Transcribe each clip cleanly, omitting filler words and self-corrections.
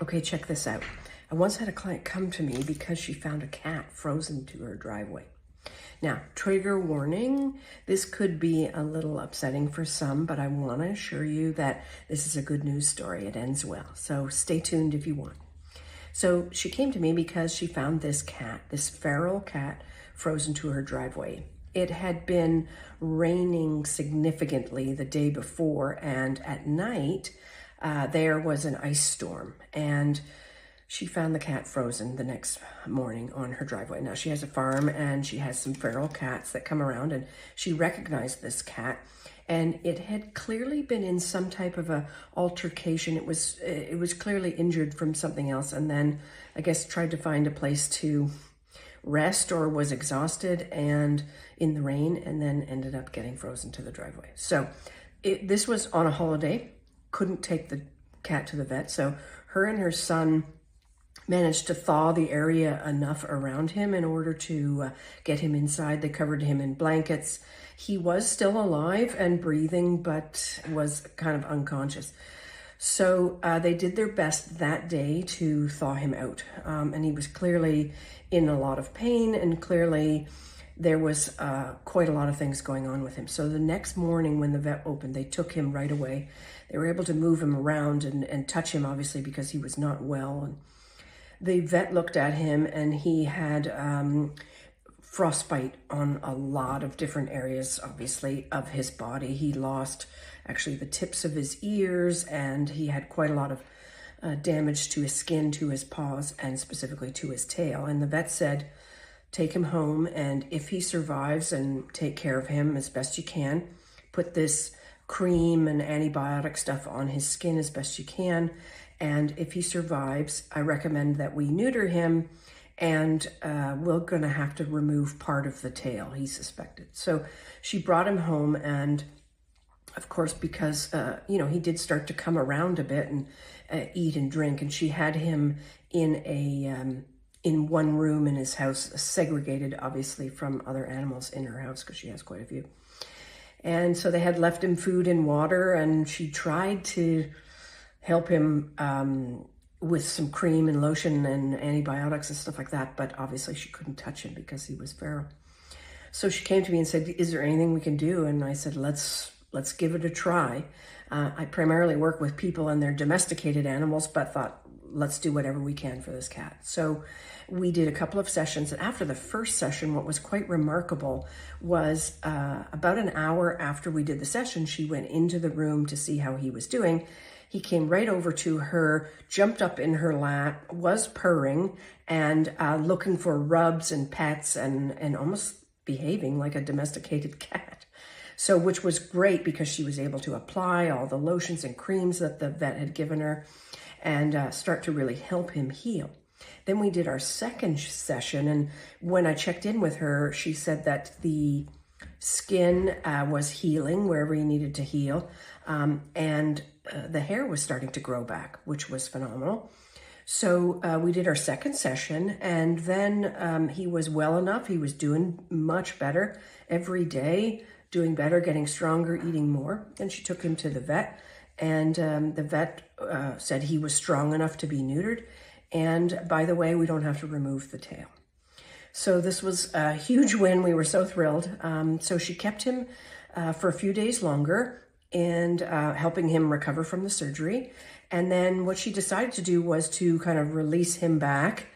Okay, check this out. I once had a client come to me because she found a cat frozen to her driveway. Now, trigger warning, this could be a little upsetting for some, but I want to assure you that this is a good news story. It ends well. So stay tuned if you want. So she came to me because she found this cat, this feral cat, frozen to her driveway. It had been raining significantly the day before, and at night, there was an ice storm, and she found the cat frozen the next morning on her driveway. Now, she has a farm and she has some feral cats that come around, and she recognized this cat, and it had clearly been in some type of a altercation. It was clearly injured from something else, and then I guess tried to find a place to rest or was exhausted and in the rain, and then ended up getting frozen to the driveway. So this was on a holiday, couldn't take the cat to the vet. So her and her son managed to thaw the area enough around him in order to get him inside. They covered him in blankets. He was still alive and breathing, but was kind of unconscious. So they did their best that day to thaw him out. And he was clearly in a lot of pain, and clearly there was quite a lot of things going on with him. So the next morning when the vet opened, they took him right away. They were able to move him around and touch him, obviously, because he was not well. And the vet looked at him, and he had frostbite on a lot of different areas, obviously, of his body. He lost actually the tips of his ears, and he had quite a lot of damage to his skin, to his paws, and specifically to his tail. And the vet said, take him home, and if he survives, and take care of him as best you can, put this cream and antibiotic stuff on his skin as best you can. And if he survives, I recommend that we neuter him, and we're going to have to remove part of the tail, he suspected. So she brought him home, and of course, because, he did start to come around a bit and eat and drink, and she had him in one room in his house, segregated, obviously, from other animals in her house, because she has quite a few. And so they had left him food and water, and she tried to help him with some cream and lotion and antibiotics and stuff like that, but obviously she couldn't touch him because he was feral. So she came to me and said, is there anything we can do? And I said, let's give it a try. I primarily work with people and their domesticated animals, but thought, let's do whatever we can for this cat. So we did a couple of sessions, and after the first session, what was quite remarkable was about an hour after we did the session, she went into the room to see how he was doing. He came right over to her, jumped up in her lap, was purring and looking for rubs and pets, and almost behaving like a domesticated cat. So, which was great because she was able to apply all the lotions and creams that the vet had given her and start to really help him heal. Then we did our second session, and when I checked in with her, she said that the skin was healing wherever he needed to heal, and the hair was starting to grow back, which was phenomenal. So we did our second session, and then he was well enough. He was doing much better every day, doing better, getting stronger, eating more. Then she took him to the vet, and the vet said he was strong enough to be neutered. And by the way, we don't have to remove the tail. So this was a huge win. We were so thrilled. So she kept him for a few days longer and helping him recover from the surgery. And then what she decided to do was to kind of release him back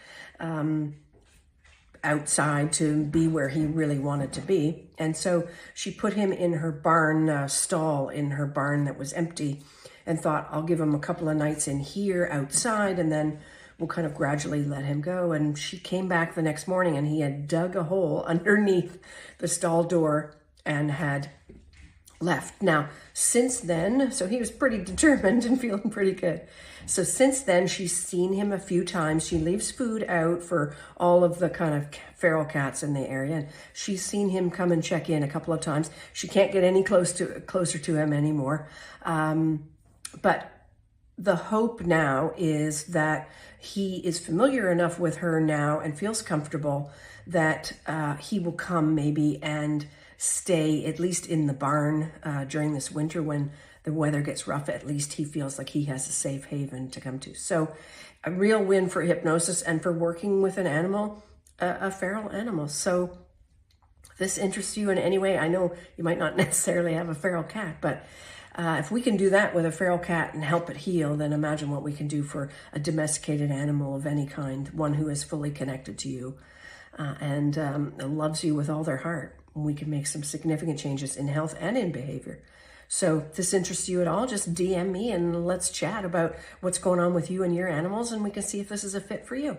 outside to be where he really wanted to be. And so she put him in her barn stall in her barn that was empty, and thought, I'll give him a couple of nights in here outside, and then we'll kind of gradually let him go. And she came back the next morning, and he had dug a hole underneath the stall door and had left. Now, since then, so he was pretty determined and feeling pretty good. So since then, she's seen him a few times. She leaves food out for all of the kind of feral cats in the area. And she's seen him come and check in a couple of times. She can't get any closer to him anymore. But the hope now is that he is familiar enough with her now and feels comfortable that he will come maybe and stay at least in the barn during this winter when the weather gets rough, at least he feels like he has a safe haven to come to. So a real win for hypnosis and for working with an animal, a feral animal. So if this interests you in any way, I know you might not necessarily have a feral cat, but if we can do that with a feral cat and help it heal, then imagine what we can do for a domesticated animal of any kind, one who is fully connected to you and loves you with all their heart. We can make some significant changes in health and in behavior. So if this interests you at all, just DM me and let's chat about what's going on with you and your animals, and we can see if this is a fit for you.